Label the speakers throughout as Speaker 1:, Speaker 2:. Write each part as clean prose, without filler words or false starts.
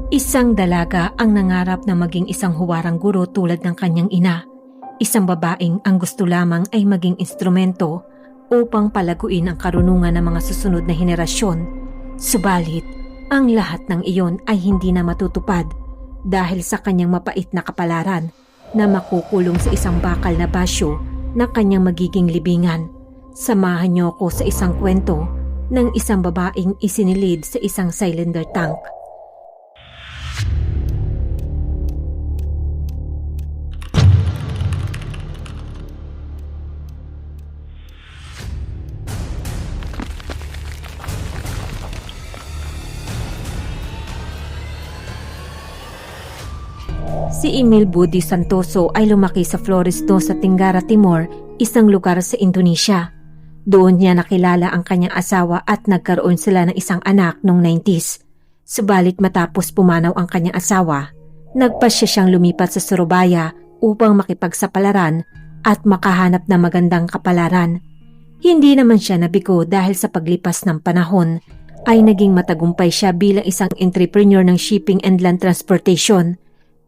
Speaker 1: Isang dalaga ang nangarap na maging isang huwarang guro tulad ng kanyang ina. Isang babaeng ang gusto lamang ay maging instrumento upang palaguin ang karunungan ng mga susunod na henerasyon. Subalit, ang lahat ng iyon ay hindi na matutupad dahil sa kanyang mapait na kapalaran na makukulong sa isang bakal na basyo na kanyang magiging libingan. Samahan niyo ako sa isang kwento ng isang babaeng isinilid sa isang cylinder tank. Si Emil Budi Santoso ay lumaki sa Flores do sa Tingara Timor, isang lugar sa Indonesia. Doon niya nakilala ang kanyang asawa at nagkaroon sila ng isang anak noong 90s. Subalit matapos pumanaw ang kanyang asawa, nagpasya siyang lumipat sa Surabaya upang makipagsapalaran at makahanap ng magandang kapalaran. Hindi naman siya nabigo dahil sa paglipas ng panahon ay naging matagumpay siya bilang isang entrepreneur ng shipping and land transportation.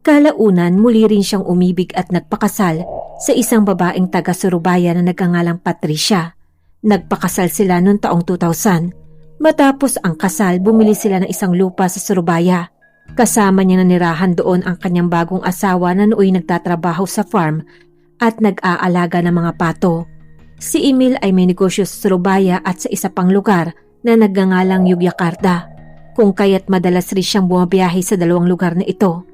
Speaker 1: Kalaunan muli rin siyang umibig at nagpakasal sa isang babaeng taga Surabaya na nagngangalang Patricia. Nagpakasal sila noong taong 2000. Matapos ang kasal, bumili sila ng isang lupa sa Surabaya. Kasama niya nanirahan doon ang kanyang bagong asawa na nooy nagtatrabaho sa farm at nag-aalaga ng mga pato. Si Emil ay may negosyo sa Surabaya at sa isa pang lugar na nagngangalang Yogyakarta, kung kaya't madalas rin siyang bumabiyahe sa dalawang lugar na ito.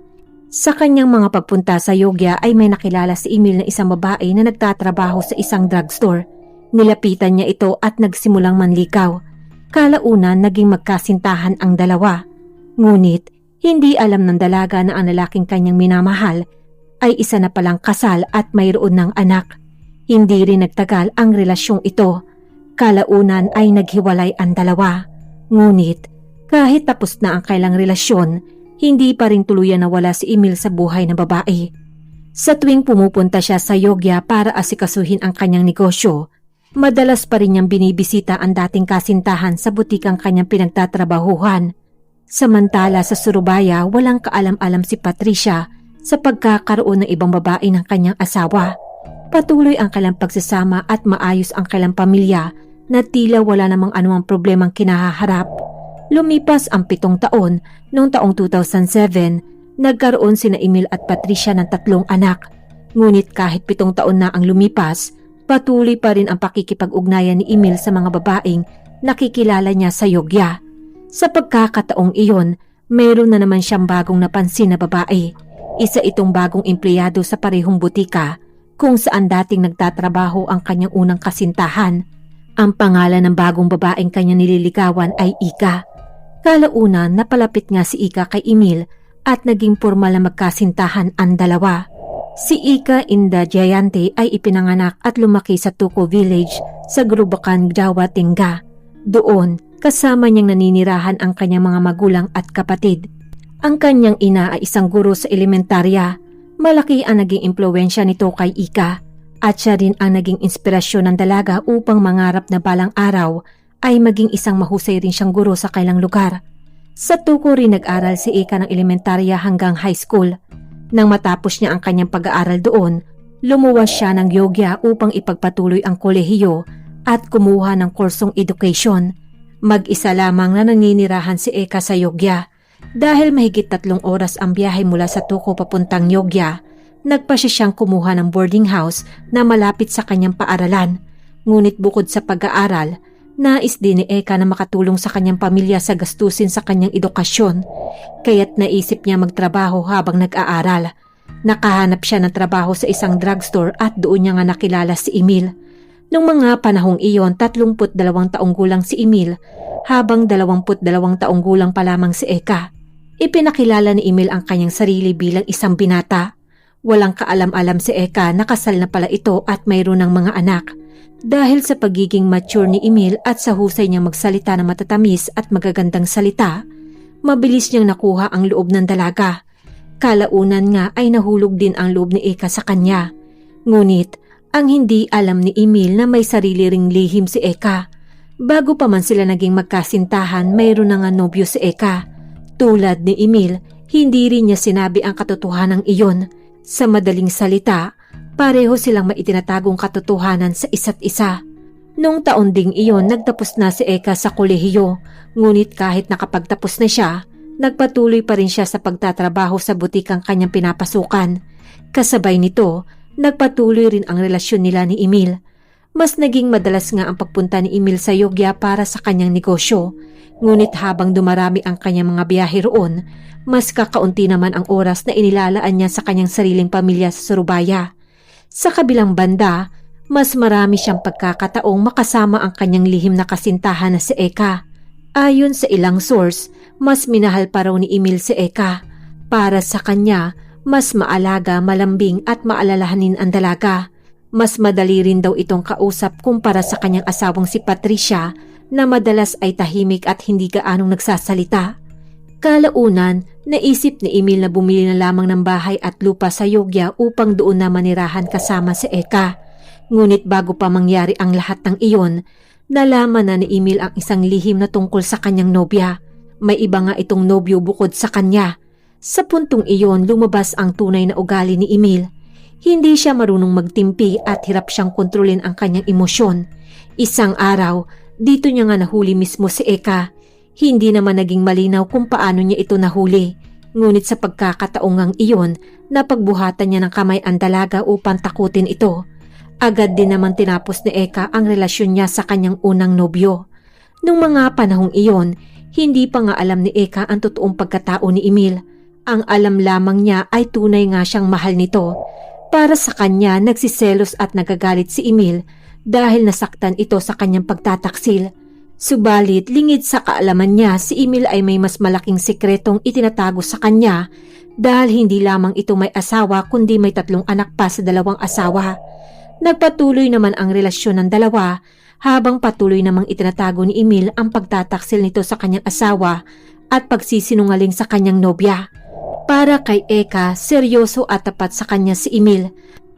Speaker 1: Sa kanyang mga pagpunta sa Yogya ay may nakilala si Emil na isang babae na nagtatrabaho sa isang drugstore. Nilapitan niya ito at nagsimulang manlikaw. Kalaunan naging magkasintahan ang dalawa. Ngunit hindi alam ng dalaga na ang lalaking kanyang minamahal ay isa na palang kasal at mayroon ng anak. Hindi rin nagtagal ang relasyong ito. Kalaunan ay naghiwalay ang dalawa. Ngunit kahit tapos na ang kailang relasyon, hindi pa rin tuluyan na wala si Emil sa buhay ng babae. Sa tuwing pumupunta siya sa Yogya para asikasuhin ang kanyang negosyo, madalas pa rin niyang binibisita ang dating kasintahan sa butikang kanyang pinagtatrabahuhan. Samantala sa Surabaya, walang kaalam-alam si Patricia sa pagkakaroon ng ibang babae ng kanyang asawa. Patuloy ang kanilang pagsasama at maayos ang kanilang pamilya na tila wala namang anumang problemang kinahaharap. Lumipas ang 7 taon, noong taong 2007, nagkaroon sina Emil at Patricia ng 3 anak. Ngunit kahit 7 taon na ang lumipas, patuloy pa rin ang pakikipag-ugnayan ni Emil sa mga babaeng nakikilala niya sa Yogya. Sa pagkakataong iyon, mayroon na naman siyang bagong napansin na babae. Isa itong bagong empleyado sa parehong butika kung saan dating nagtatrabaho ang kanyang unang kasintahan. Ang pangalan ng bagong babaeng kanyang nililigawan ay Ika. Kalaunan napalapit nga si Ika kay Emil at naging formal na magkasintahan ang dalawa. Si Ika Inda Jayante ay ipinanganak at lumaki sa Tuco Village sa Grubakan, Jawa, Tingga. Doon, kasama niyang naninirahan ang kanyang mga magulang at kapatid. Ang kanyang ina ay isang guro sa elementarya. Malaki ang naging impluwensya nito kay Ika at siya rin ang naging inspirasyon ng dalaga upang mangarap na balang araw ay maging isang mahusay rin siyang guro sa kailang lugar. Sa Tuco rin nag-aral si Ika ng elementarya hanggang high school. Nang matapos niya ang kanyang pag-aaral doon, lumuwas siya ng Yogya upang ipagpatuloy ang kolehiyo at kumuha ng kursong education. Mag-isa lamang na naninirahan si Ika sa Yogya. Dahil mahigit 3 oras ang biyahe mula sa Tuco papuntang Yogya, nagpasya siyang kumuha ng boarding house na malapit sa kanyang paaralan. Ngunit bukod sa pag-aaral, nais din ni Eka na makatulong sa kanyang pamilya sa gastusin sa kanyang edukasyon, kaya't naisip niya magtrabaho habang nag-aaral. Nakahanap siya ng trabaho sa isang drugstore at doon niya nga nakilala si Emil. Noong mga panahong iyon, 32 taong gulang si Emil, habang 22 taong gulang pa lamang si Eka. Ipinakilala ni Emil ang kanyang sarili bilang isang binata. Walang kaalam-alam si Eka na kasal na pala ito at mayroon ng mga anak. Dahil sa pagiging mature ni Emil at sa husay niyang magsalita na matatamis at magagandang salita, mabilis niyang nakuha ang loob ng dalaga. Kalaunan nga ay nahulog din ang loob ni Eka sa kanya. Ngunit ang hindi alam ni Emil na may sarili ring lihim si Eka. Bago pa man sila naging magkasintahan, mayroon na nga nobyo si Eka. Tulad ni Emil, Hindi rin niya sinabi ang katotohanan iyon. Sa madaling salita, pareho silang maitinatagong katotohanan sa isa't isa. Nung taon ding iyon, nagtapos na si Eka sa kolehiyo, ngunit kahit nakapagtapos na siya, nagpatuloy pa rin siya sa pagtatrabaho sa butikang kanyang pinapasukan. Kasabay nito, nagpatuloy rin ang relasyon nila ni Emil. Mas naging madalas nga ang pagpunta ni Emil sa Yogya para sa kanyang negosyo. Ngunit habang dumarami ang kanyang mga biyahe roon, mas kakaunti naman ang oras na inilalaan niya sa kanyang sariling pamilya sa Surabaya. Sa kabilang banda, mas marami siyang pagkakataong makasama ang kanyang lihim na kasintahan na si Eka. Ayon sa ilang source, mas minahal pa raw ni Emil si Eka. Para sa kanya, mas maalaga, malambing at maalalahanin ang dalaga. Mas madali rin daw itong kausap kumpara sa kanyang asawang si Patricia na madalas ay tahimik at hindi gaanong nagsasalita. Kalaunan, naisip ni Emil na bumili na lamang ng bahay at lupa sa Yogya upang doon na manirahan kasama si Eka. Ngunit bago pa mangyari ang lahat ng iyon, nalaman na ni Emil ang isang lihim na tungkol sa kanyang nobya. May iba nga itong nobyo bukod sa kanya. Sa puntong iyon, lumabas ang tunay na ugali ni Emil. Hindi siya marunong magtimpi at hirap siyang kontrolin ang kanyang emosyon. Isang araw, dito niya nga nahuli mismo si Eka. Hindi naman naging malinaw kung paano niya ito nahuli. Ngunit sa pagkakataongang iyon, napagbuhatan niya ng kamay ang dalaga upang takutin ito. Agad din naman tinapos ni Eka ang relasyon niya sa kanyang unang nobyo. Nung mga panahong iyon, hindi pa nga alam ni Eka ang totoong pagkatao ni Emil. Ang alam lamang niya ay tunay nga siyang mahal nito. Para sa kanya, nagsiselos at nagagalit si Emil dahil nasaktan ito sa kanyang pagtataksil. Subalit, lingid sa kaalaman niya, si Emil ay may mas malaking sikretong itinatago sa kanya dahil hindi lamang ito may asawa kundi may 3 anak pa sa 2 asawa. Nagpatuloy naman ang relasyon ng dalawa habang patuloy namang itinatago ni Emil ang pagtataksil nito sa kanyang asawa at pagsisinungaling sa kanyang nobya. Para kay Eka, seryoso at tapat sa kanya si Emil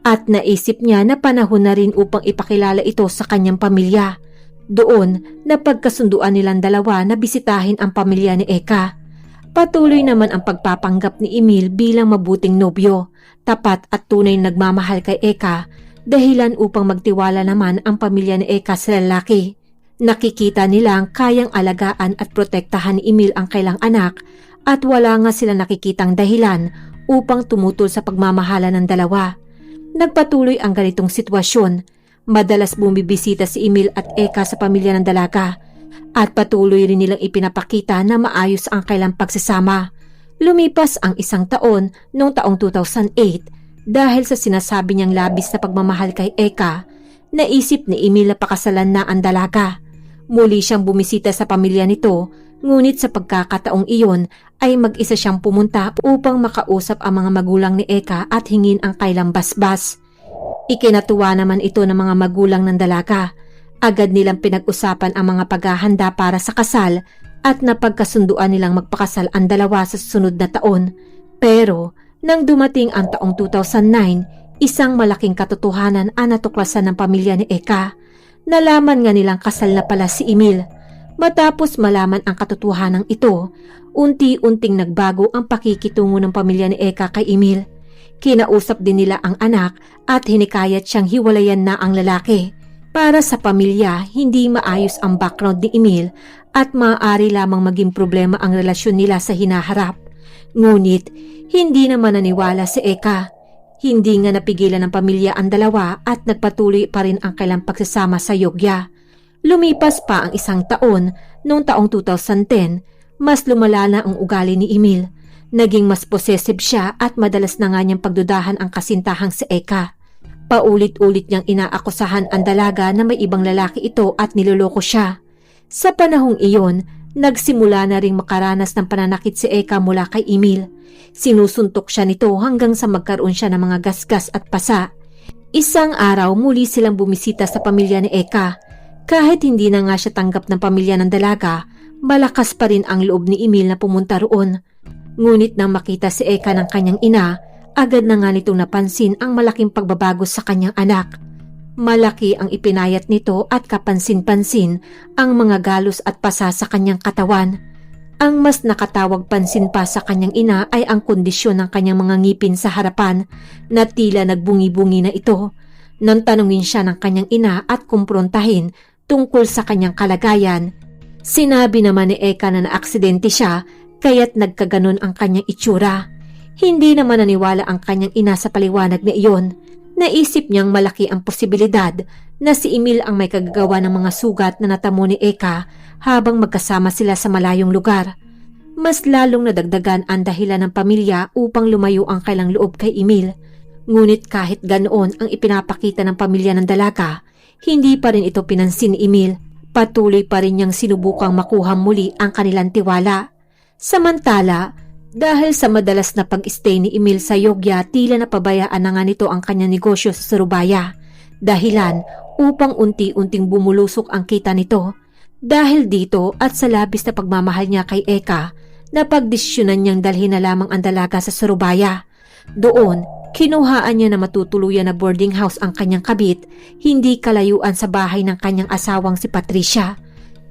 Speaker 1: at naisip niya na panahon na rin upang ipakilala ito sa kanyang pamilya. Doon, napagkasunduan nilang dalawa na bisitahin ang pamilya ni Eka. Patuloy naman ang pagpapanggap ni Emil bilang mabuting nobyo, tapat at tunay nagmamahal kay Eka, dahilan upang magtiwala naman ang pamilya ni Eka sa lalaki. Nakikita nilang kayang alagaan at protektahan ni Emil ang kailang anak at wala nga sila nakikitang dahilan upang tumutol sa pagmamahala ng dalawa. Nagpatuloy ang ganitong sitwasyon. Madalas bumibisita si Emil at Eka sa pamilya ng dalaga at patuloy rin nilang ipinapakita na maayos ang kailang pagsasama. Lumipas ang 1 taon noong taong 2008 dahil sa sinasabi niyang labis na pagmamahal kay Eka, naisip ni Emil na pakasalan na ang dalaga. Muli siyang bumisita sa pamilya nito, ngunit sa pagkakataong iyon ay mag-isa siyang pumunta upang makausap ang mga magulang ni Eka at hingin ang kailang basbas. Ikinatuwa naman ito ng mga magulang ng dalaga. Agad nilang pinag-usapan ang mga paghahanda para sa kasal at napagkasunduan nilang magpakasal ang dalawa sa susunod na taon. Pero nang dumating ang taong 2009, isang malaking katotohanan ang natuklasan ng pamilya ni Eka. Nalaman nga nilang kasal na pala si Emil. Matapos malaman ang katotohanan ito, unti-unting nagbago ang pakikitungo ng pamilya ni Eka kay Emil. Kinausap din nila ang anak at hinikayat siyang hiwalayan na ang lalaki. Para sa pamilya, hindi maayos ang background ni Emil at maaari lamang maging problema ang relasyon nila sa hinaharap. Ngunit, hindi naman naniwala si Eka. Hindi nga napigilan ng pamilya ang dalawa at nagpatuloy pa rin ang kailang pagsasama sa Yogya. Lumipas pa ang 1 taon, noong taong 2010, mas lumala na ang ugali ni Emil. Naging mas possessive siya at madalas na nga niyang pagdudahan ang kasintahang si Eka. Paulit-ulit niyang inaakusahan ang dalaga na may ibang lalaki ito at niloloko siya. Sa panahong iyon, nagsimula na ring makaranas ng pananakit si Eka mula kay Emil. Sinusuntok siya nito hanggang sa magkaroon siya ng mga gasgas at pasa. Isang araw muli silang bumisita sa pamilya ni Eka. Kahit hindi na nga siya tanggap ng pamilya ng dalaga, malakas pa rin ang loob ni Emil na pumunta roon. Ngunit nang makita si Eka ng kanyang ina, agad na nga nitong napansin ang malaking pagbabago sa kanyang anak. Malaki ang ipinayat nito at kapansin-pansin ang mga galos at pasa sa kanyang katawan. Ang mas nakatawag pansin pa sa kanyang ina ay ang kondisyon ng kanyang mga ngipin sa harapan na tila nagbungi-bungi na ito. Nang tanungin siya ng kanyang ina at kumprontahin tungkol sa kanyang kalagayan, sinabi naman ni Eka na naaksidente siya kaya't nagkaganon ang kanyang itsura. Hindi naman naniwala ang kanyang ina sa paliwanag na iyon. Naisip niyang malaki ang posibilidad na si Emil ang may kagagawa ng mga sugat na natamo ni Eka habang magkasama sila sa malayong lugar. Mas lalong nadagdagan ang dahilan ng pamilya upang lumayo ang kailang loob kay Emil. Ngunit kahit ganoon ang ipinapakita ng pamilya ng dalaga, hindi pa rin ito pinansin ni Emil. Patuloy pa rin niyang sinubukang makuha muli ang kanilang tiwala. Samantala, dahil sa madalas na pag-stay ni Emil sa Yogya, tila napabayaan na nga nito ang kanyang negosyo sa Surabaya. Dahilan upang unti-unting bumulusok ang kita nito. Dahil dito at sa labis na pagmamahal niya kay Eka, napagdesisyonan niyang dalhin na lamang ang dalaga sa Surabaya. Doon, kinuhaan niya na matutuluyan na boarding house ang kanyang kabit, hindi kalayuan sa bahay ng kanyang asawang si Patricia.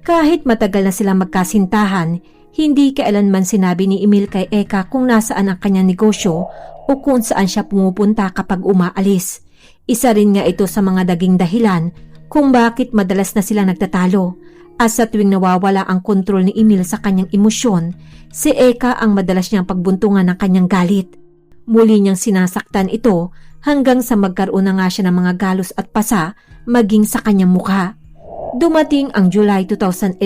Speaker 1: Kahit matagal na silang magkasintahan, hindi kailanman sinabi ni Emil kay Eka kung nasaan ang kanyang negosyo o kung saan siya pumupunta kapag umaalis. Isa rin nga ito sa mga daging dahilan kung bakit madalas na silang nagtatalo. At sa tuwing nawawala ang kontrol ni Emil sa kanyang emosyon, si Eka ang madalas niyang pagbuntungan ng kanyang galit. Muli niyang sinasaktan ito hanggang sa magkaroon na nga siya ng mga galos at pasa maging sa kanyang mukha. Dumating ang July 2011,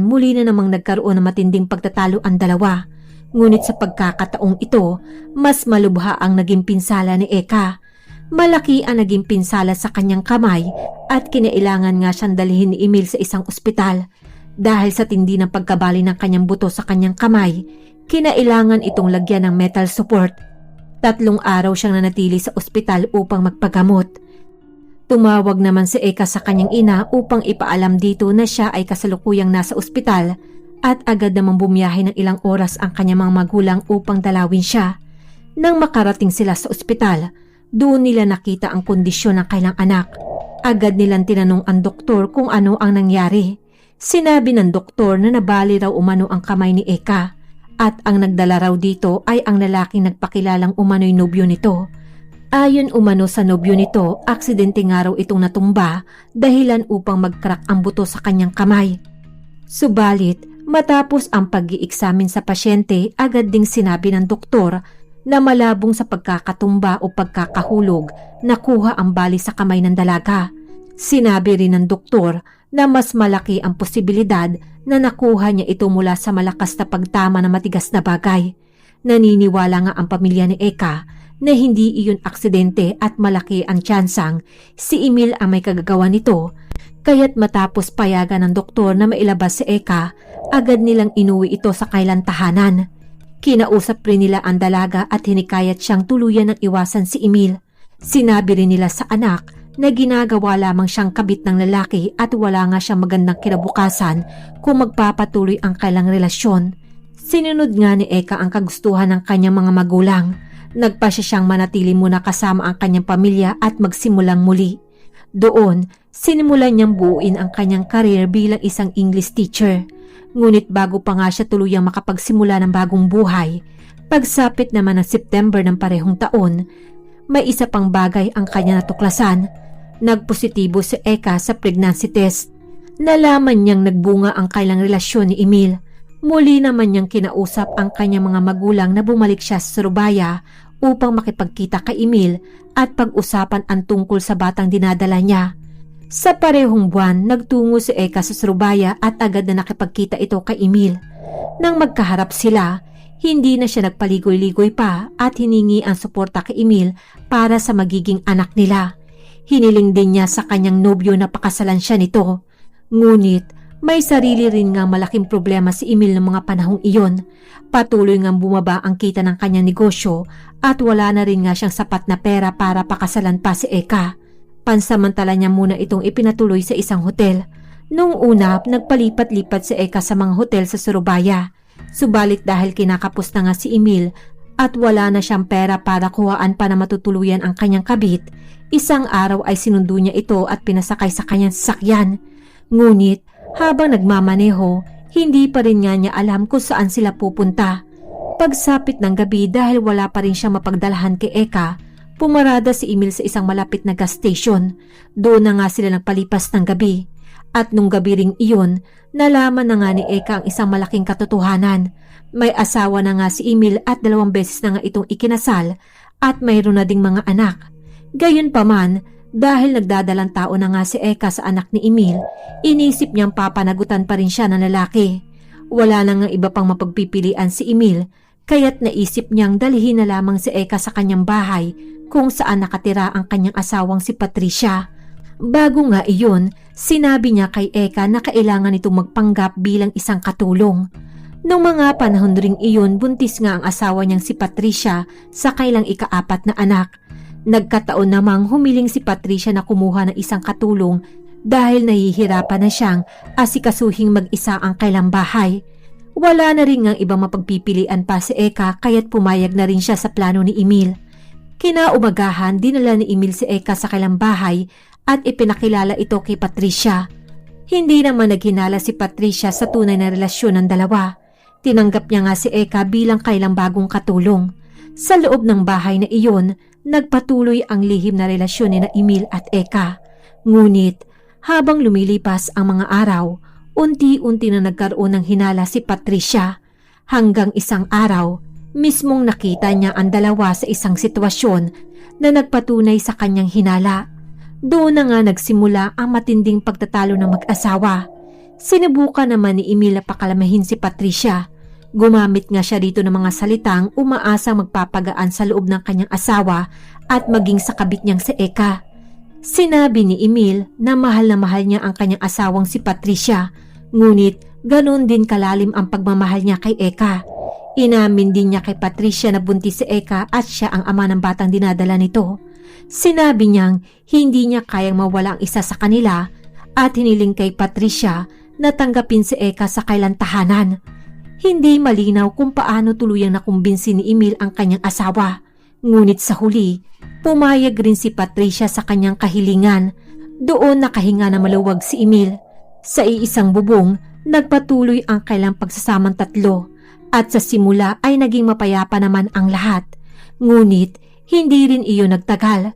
Speaker 1: muli na namang nagkaroon ng matinding pagtatalo ang dalawa. Ngunit sa pagkakataong ito, mas malubha ang naging pinsala ni Eka. Malaki ang naging pinsala sa kanyang kamay at kinailangan nga siyang dalhin ni Emil sa isang ospital. Dahil sa tindi ng pagkabali ng kanyang buto sa kanyang kamay, kinailangan itong lagyan ng metal support. 3 araw siyang nanatili sa ospital upang magpagamot. Tumawag naman si Eka sa kanyang ina upang ipaalam dito na siya ay kasalukuyang nasa ospital at agad namang bumiyahe ng ilang oras ang kanyang mga magulang upang dalawin siya. Nang makarating sila sa ospital, doon nila nakita ang kondisyon ng kailang anak. Agad nilang tinanong ang doktor kung ano ang nangyari. Sinabi ng doktor na nabali raw umano ang kamay ni Eka at ang nagdala raw dito ay ang lalaking nagpakilalang umano'y nobyo nito. Ayon umano sa nobyo nito, aksidente nga raw itong natumba dahilan upang mag-crack ang buto sa kanyang kamay. Subalit, matapos ang pag-i-examine sa pasyente, agad ding sinabi ng doktor na malabong sa pagkakatumba o pagkakahulog nakuha ang bali sa kamay ng dalaga. Sinabi rin ng doktor na mas malaki ang posibilidad na nakuha niya ito mula sa malakas na pagtama ng matigas na bagay. Naniniwala nga ang pamilya ni Eka na hindi iyon aksidente at malaki ang tsansang si Emil ang may kagagawa nito. Kaya't matapos payagan ng doktor na mailabas si Eka, agad nilang inuwi ito sa kailang tahanan. Kinausap rin nila ang dalaga at hinikayat siyang tuluyan ng iwasan si Emil. Sinabi rin nila sa anak na ginagawa lamang siyang kabit ng lalaki at wala nga siyang magandang kinabukasan kung magpapatuloy ang kailang relasyon. Sinunod nga ni Eka ang kagustuhan ng kanyang mga magulang. Nagpasya siyang manatili muna kasama ang kanyang pamilya at magsimulang muli. Doon, sinimulan niyang buuin ang kanyang karir bilang isang English teacher. Ngunit bago pa nga siya tuluyang makapagsimula ng bagong buhay, pagsapit naman ng September ng parehong taon, may isa pang bagay ang kanya natuklasan. Nagpositibo si Eka sa pregnancy test. Nalaman niyang nagbunga ang kailang relasyon ni Emil. Muli naman niyang kinausap ang kanyang mga magulang na bumalik siya sa Surabaya upang makipagkita kay Emil at pag-usapan ang tungkol sa batang dinadala niya. Sa parehong buwan, nagtungo si Eka sa Surabaya at agad na nakipagkita ito kay Emil. Nang magkaharap sila, hindi na siya nagpaligoy-ligoy pa at hiningi ang suporta kay Emil para sa magiging anak nila. Hiniling din niya sa kanyang nobyo na pakasalan siya nito. Ngunit, may sarili rin nga malaking problema si Emil ng mga panahong iyon. Patuloy ngang bumaba ang kita ng kanyang negosyo at wala na rin nga siyang sapat na pera para pakasalan pa si Eka. Pansamantala niya muna itong ipinatuloy sa isang hotel. Noong una, nagpalipat-lipat si Eka sa mga hotel sa Surabaya. Subalit dahil kinakapos na nga si Emil at wala na siyang pera para kuhaan pa na matutuluyan ang kanyang kabit, isang araw ay sinundo niya ito at pinasakay sa kanyang sasakyan. Ngunit habang nagmamaneho, Hindi pa rin nga niya alam kung saan sila pupunta. Pagsapit ng gabi dahil wala pa rin siya mapagdalahan kay Eka, pumarada si Emil sa isang malapit na gas station. Doon na nga sila nagpalipas ng gabi. At nung gabi ring iyon, nalaman na nga ni Eka ang isang malaking katotohanan. May asawa na nga si Emil at 2 beses na nga itong ikinasal at mayroon na ding mga anak. Gayunpaman, dahil nagdadalang tao na nga si Eka sa anak ni Emil, inisip niyang papanagutan pa rin siya ng lalaki. Wala na nga iba pang mapagpipilian si Emil, kaya't naisip niyang dalhin na lamang si Eka sa kanyang bahay kung saan nakatira ang kanyang asawang si Patricia. Bago nga iyon, sinabi niya kay Eka na kailangan itong magpanggap bilang isang katulong. Noong mga panahon ring iyon, buntis nga ang asawa niyang si Patricia sa kailang ika-4 na anak. Nagkataon namang humiling si Patricia na kumuha ng isang katulong dahil nahihirapan na siyang asikasuhing mag-isa ang kailang bahay. Wala na rin ngang ibang mapagpipilian pa si Eka kaya't pumayag na rin siya sa plano ni Emil. Kinaumagahan, dinala ni Emil si Eka sa kailang bahay at ipinakilala ito kay Patricia. Hindi naman naghinala si Patricia sa tunay na relasyon ng dalawa. Tinanggap niya nga si Eka bilang kailang bagong katulong. Sa loob ng bahay na iyon, nagpatuloy ang lihim na relasyon ni na Emil at Eka. Ngunit, habang lumilipas ang mga araw, unti-unti na nagkaroon ng hinala si Patricia. Hanggang isang araw, mismong nakita niya ang dalawa sa isang sitwasyon na nagpatunay sa kanyang hinala. Doon na nga nagsimula ang matinding pagtatalo ng mag-asawa. Sinubukan naman ni Emil na pakalamahin si Patricia. Gumamit nga siya dito ng mga salitang umaasang magpapagaan sa loob ng kanyang asawa at maging sa kabit niyang si Eka. Sinabi ni Emil na mahal niya ang kanyang asawang si Patricia, ngunit ganon din kalalim ang pagmamahal niya kay Eka. Inamin din niya kay Patricia na buntis si Eka at siya ang ama ng batang dinadala nito. Sinabi niyang hindi niya kayang mawala ang isa sa kanila at hiniling kay Patricia na tanggapin si Eka sa kailang tahanan. Hindi malinaw kung paano tuluyang nakumbinsi ni Emil ang kanyang asawa. Ngunit sa huli, pumayag rin si Patricia sa kanyang kahilingan. Doon nakahinga na maluwag si Emil. Sa iisang bubong, nagpatuloy ang kailang pagsasamang tatlo. At sa simula ay naging mapayapa naman ang lahat. Ngunit, hindi rin iyon nagtagal.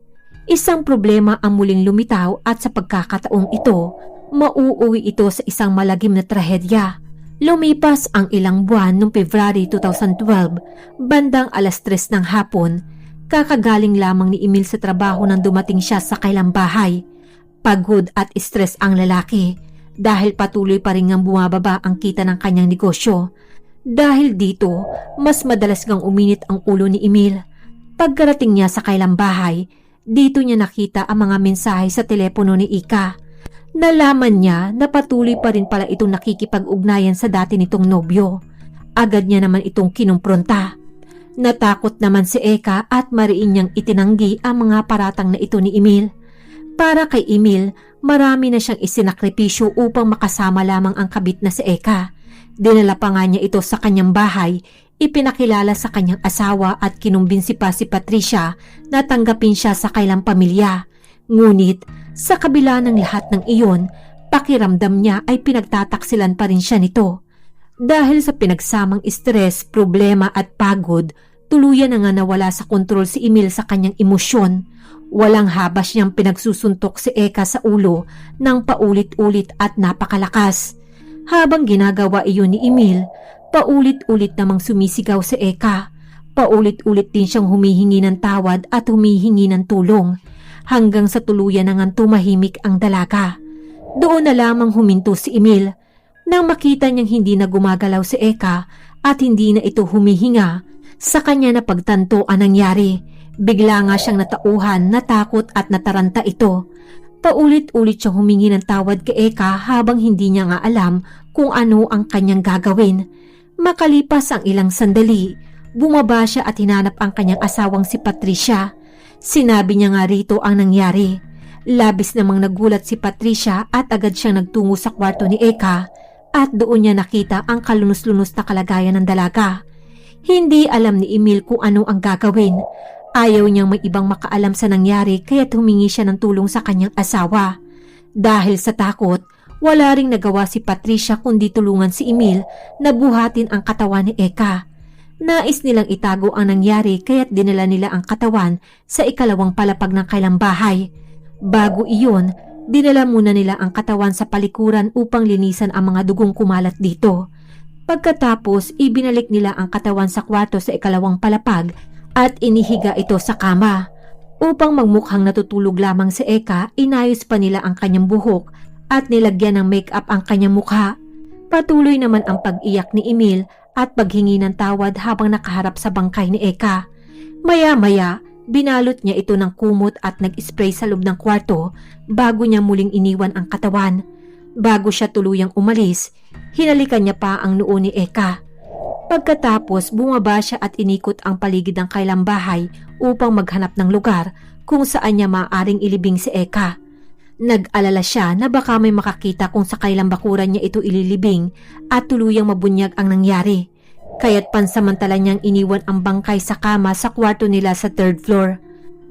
Speaker 1: Isang problema ang muling lumitaw at sa pagkakataong ito, mauuwi ito sa isang malagim na trahedya. Lumipas ang ilang buwan noong February 2012, bandang 3:00 ng hapon, kakagaling lamang ni Emil sa trabaho nang dumating siya sa kailang bahay. Pagod at stress ang lalaki dahil patuloy pa rin ngang bumababa ang kita ng kanyang negosyo. Dahil dito, mas madalas ngang uminit ang ulo ni Emil. Pagkarating niya sa kailang bahay, dito niya nakita ang mga mensahe sa telepono ni Ika. Nalaman niya na patuloy pa rin pala itong nakikipag-ugnayan sa dati nitong nobyo. Agad niya naman itong kinumpronta. Natakot naman si Eka at mariin niyang itinanggi ang mga paratang na ito ni Emil. Para kay Emil, marami na siyang isinakripisyo upang makasama lamang ang kabit na si Eka. Dinala pa nga niya ito sa kanyang bahay, ipinakilala sa kanyang asawa at kinumbinsi pa si Patricia na tanggapin siya sa kailang pamilya. Ngunit, sa kabila ng lahat ng iyon, pakiramdam niya ay pinagtataksilan pa rin siya nito. Dahil sa pinagsamang stress, problema at pagod, tuluyan na nga nawala sa kontrol si Emil sa kanyang emosyon. Walang habas niyang pinagsusuntok si Eka sa ulo ng paulit-ulit at napakalakas. Habang ginagawa iyon ni Emil, paulit-ulit namang sumisigaw si Eka. Paulit-ulit din siyang humihingi ng tawad at humihingi ng tulong. Hanggang sa tuluyan na ngang tumahimik ang dalaga. Doon na lamang huminto si Emil. Nang makita niyang hindi na gumagalaw si Eka at hindi na ito humihinga, sa kanya na pagtanto ang nangyari. Bigla nga siyang natauhan, natakot at nataranta ito. Paulit-ulit siyang humingi ng tawad kay Eka habang hindi niya nga alam kung ano ang kanyang gagawin. Makalipas ang ilang sandali, bumaba siya at hinanap ang kanyang asawang si Patricia. Sinabi niya nga rito ang nangyari. Labis namang nagulat si Patricia at agad siyang nagtungo sa kwarto ni Eka at doon niya nakita ang kalunos-lunos na kalagayan ng dalaga. Hindi alam ni Emil kung ano ang gagawin. Ayaw niyang may ibang makaalam sa nangyari kaya't humingi siya ng tulong sa kanyang asawa. Dahil sa takot, Wala ring nagawa si Patricia kundi tulungan si Emil na buhatin ang katawan ni Eka. Nais nilang itago ang nangyari kaya't dinala nila ang katawan sa ikalawang palapag ng kanilang bahay. Bago iyon, dinala muna nila ang katawan sa palikuran upang linisan ang mga dugong kumalat dito. Pagkatapos, ibinalik nila ang katawan sa kwarto sa ikalawang palapag at inihiga ito sa kama. Upang magmukhang natutulog lamang si Eka, inayos pa nila ang kanyang buhok at nilagyan ng make-up ang kanyang mukha. Patuloy naman ang pag-iyak ni Emil at paghingi ng tawad habang nakaharap sa bangkay ni Eka. Maya-maya, binalot niya ito ng kumot at nag-spray sa loob ng kwarto bago niya muling iniwan ang katawan. Bago siya tuluyang umalis, hinalikan niya pa ang noo ni Eka. Pagkatapos, bumaba siya at inikot ang paligid ng kailang bahay upang maghanap ng lugar kung saan niya maaaring ilibing si Eka. Nag-alala siya na baka may makakita kung sa kailang bakuran niya ito ililibing at tuluyang mabunyag ang nangyari. Kaya't pansamantala niyang iniwan ang bangkay sa kama sa kwarto nila sa 3rd floor.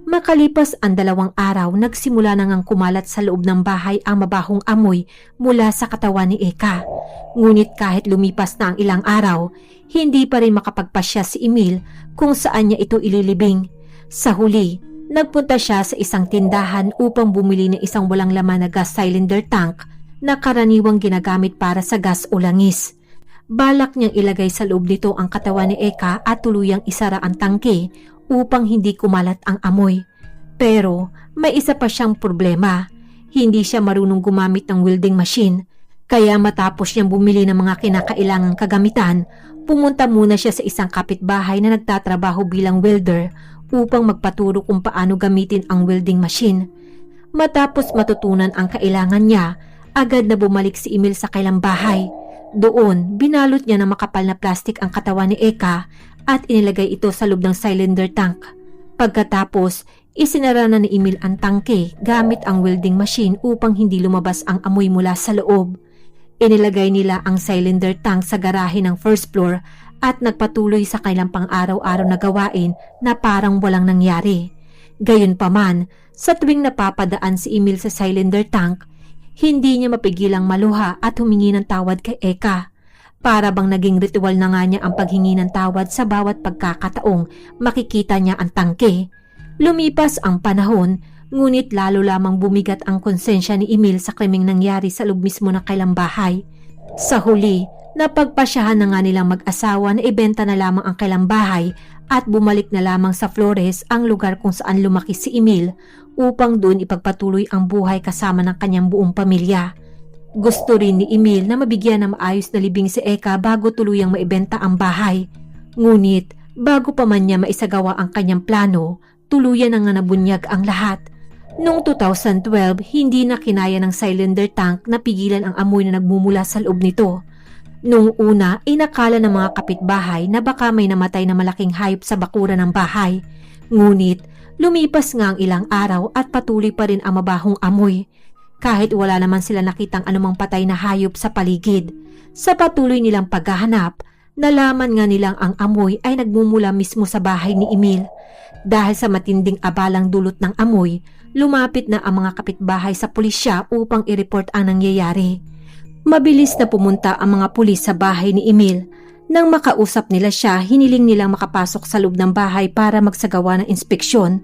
Speaker 1: Makalipas ang 2 araw, nagsimula na ngang kumalat sa loob ng bahay ang mabahong amoy mula sa katawan ni Eka. Ngunit kahit lumipas na ang ilang araw, hindi pa rin makapagpasya si Emil kung saan niya ito ililibing. Sa huli, nagpunta siya sa isang tindahan upang bumili ng isang walang laman na gas cylinder tank na karaniwang ginagamit para sa gas o langis. Balak niyang ilagay sa loob nito ang katawan ni Eka at tuluyang isara ang tangke upang hindi kumalat ang amoy. Pero may isa pa siyang problema. Hindi siya marunong gumamit ng welding machine. Kaya matapos niyang bumili ng mga kinakailangang kagamitan, pumunta muna siya sa isang kapitbahay na nagtatrabaho bilang welder upang magpaturo kung paano gamitin ang welding machine. Matapos matutunan ang kailangan niya, agad na bumalik si Emil sa kailang bahay. Doon, binalot niya ng makapal na plastik ang katawan ni Eka at inilagay ito sa loob ng cylinder tank. Pagkatapos, isinara na ni Emil ang tangke gamit ang welding machine upang hindi lumabas ang amoy mula sa loob. Inilagay nila ang cylinder tank sa garahe ng 1st floor at nagpatuloy sa kailang pang-araw-araw na gawain na parang walang nangyari. Gayunpaman, sa tuwing napapadaan si Emil sa cylinder tank, hindi niya mapigilang maluha at humingi ng tawad kay Eka. Para bang naging ritual na nga niya ang paghingi ng tawad sa bawat pagkakataong makikita niya ang tangke. Lumipas ang panahon, ngunit lalo lamang bumigat ang konsensya ni Emil sa krimeng nangyari sa loob mismo ng kailang bahay. Sa huli, napagpasyahan na nga nilang mag-asawa na ibenta na lamang ang kailang bahay at bumalik na lamang sa Flores, ang lugar kung saan lumaki si Emil, upang doon ipagpatuloy ang buhay kasama ng kanyang buong pamilya. Gusto rin ni Emil na mabigyan ng maayos na libing si Eka bago tuluyang maibenta ang bahay. Ngunit bago pa man niya maisagawa ang kanyang plano, tuluyan na nga nabunyag ang lahat. Noong 2012, hindi na kinaya ng cylinder tank na pigilan ang amoy na nagmumula sa loob nito. Noong una, inakala ng mga kapitbahay na baka may namatay na malaking hayop sa bakuran ng bahay. Ngunit lumipas nga ang ilang araw at patuloy pa rin ang mabahong amoy. Kahit wala naman sila nakitang anumang patay na hayop sa paligid. Sa patuloy nilang paghahanap, nalaman nga nilang ang amoy ay nagmumula mismo sa bahay ni Emil. Dahil sa matinding abalang dulot ng amoy, lumapit na ang mga kapitbahay sa pulisya upang i-report ang nangyayari. Mabilis na pumunta ang mga pulis sa bahay ni Emil. Nang makausap nila siya, hiniling nilang makapasok sa loob ng bahay para magsagawa ng inspeksyon.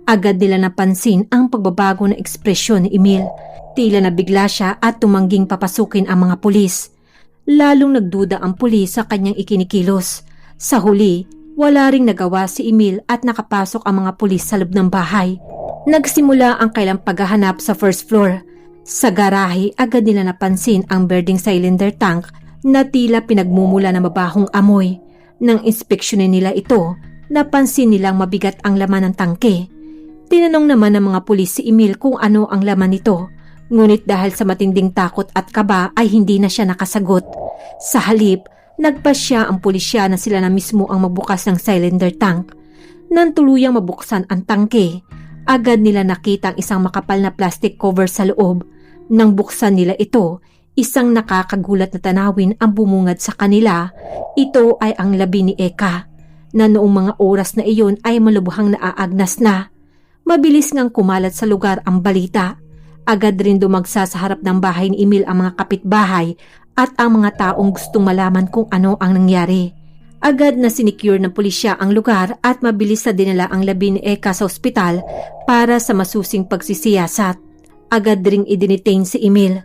Speaker 1: Agad nila napansin ang pagbabago ng ekspresyon ni Emil. Tila nabigla siya at tumangging papasukin ang mga pulis. Lalong nagduda ang pulis sa kanyang ikinikilos. Sa huli, wala ring nagawa si Emil at nakapasok ang mga pulis sa loob ng bahay. Nagsimula ang kailang paghahanap sa 1st floor. Sa garahe, agad nila napansin ang burning cylinder tank na tila pinagmumula ng mabahong amoy. Nang inspeksyonin nila ito, napansin nilang mabigat ang laman ng tangke. Tinanong naman ng mga pulis si Emil kung ano ang laman nito. Ngunit dahil sa matinding takot at kaba ay hindi na siya nakasagot. Sa halip, nagpasya ang pulisya na sila na mismo ang magbukas ng cylinder tank. Nang tuluyang mabuksan ang tangke, agad nila nakita ang isang makapal na plastic cover sa loob. Nang buksan nila ito, isang nakakagulat na tanawin ang bumungad sa kanila. Ito ay ang labi ni Eka, na noong mga oras na iyon ay malubhang naaagnas na. Mabilis ngang kumalat sa lugar ang balita. Agad rin dumagsa sa harap ng bahay ni Emil ang mga kapitbahay at ang mga taong gustong malaman kung ano ang nangyari. Agad na sinicure ng pulisya ang lugar at mabilis na dinala ang labi ni Eka sa ospital para sa masusing pagsisiyasat. Agad ring idinitain si Emil.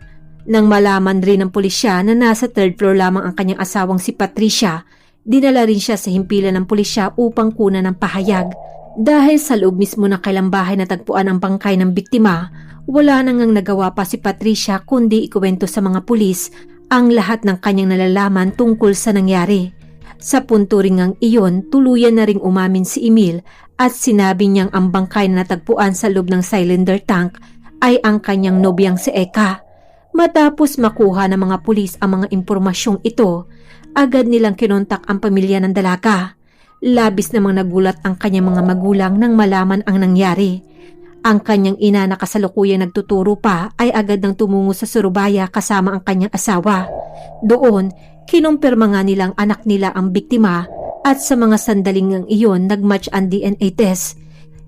Speaker 1: Nang malaman rin ng pulisya na nasa 3rd floor lamang ang kanyang asawang si Patricia, dinala rin siya sa himpilan ng pulisya upang kunan ng pahayag. Dahil sa loob mismo ng kailang bahay natagpuan ang bangkay ng biktima, wala nang nagawa pa si Patricia kundi ikuwento sa mga pulis ang lahat ng kanyang nalalaman tungkol sa nangyari. Sa punto ring ang iyon, tuluyan na ring umamin si Emil at sinabi niyang ang bangkay na natagpuan sa loob ng cylinder tank ay ang kanyang nobyang si Eka. Matapos makuha ng mga pulis ang mga impormasyong ito, agad nilang kinontak ang pamilya ng dalaga. Labis namang nagulat ang kanyang mga magulang nang malaman ang nangyari. Ang kanyang ina na kasalukuyang nagtuturo pa ay agad nang tumungo sa Surubaya kasama ang kanyang asawa. Doon, kinumpirma nga nilang anak nila ang biktima at sa mga sandaling ng iyon nagmatch ang DNA test.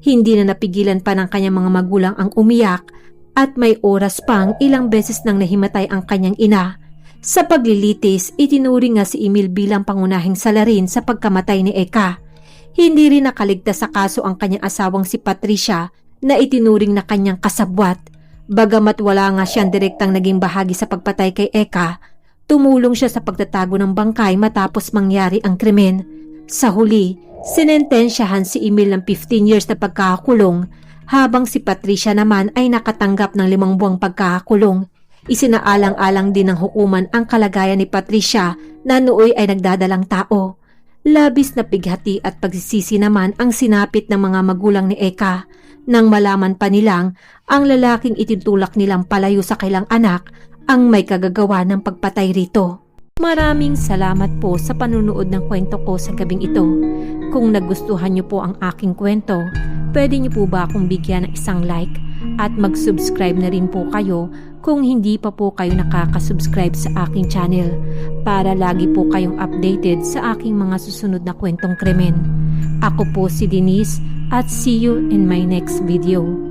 Speaker 1: Hindi na napigilan pa ng kanyang mga magulang ang umiyak at may oras pang ilang beses nang nahimatay ang kanyang ina. Sa paglilitis, itinuring nga si Emil bilang pangunahing salarin sa pagkamatay ni Eka. Hindi rin nakaligtas sa kaso ang kanyang asawang si Patricia na itinuring na kanyang kasabwat. Bagamat wala nga siyang direktang naging bahagi sa pagpatay kay Eka, tumulong siya sa pagtatago ng bangkay matapos mangyari ang krimen. Sa huli, sinentensyahan si Emil ng 15 years na pagkakakulong habang si Patricia naman ay nakatanggap ng 5 buwang pagkakakulong. Isinaalang-alang din ng hukuman ang kalagayan ni Patricia na nooy ay nagdadalang tao. Labis na pighati at pagsisisi naman ang sinapit ng mga magulang ni Eka nang malaman pa nilang ang lalaking itutulak nilang palayo sa kailang anak ang may kagagawa ng pagpatay rito. Maraming salamat po sa panunood ng kwento ko sa gabing ito. Kung nagustuhan niyo po ang aking kwento, pwede niyo po ba akong bigyan ng isang like at mag-subscribe na rin po kayo kung hindi pa po kayo nakaka-subscribe sa aking channel para lagi po kayong updated sa aking mga susunod na kwentong krimen. Ako po si Denise at see you in my next video.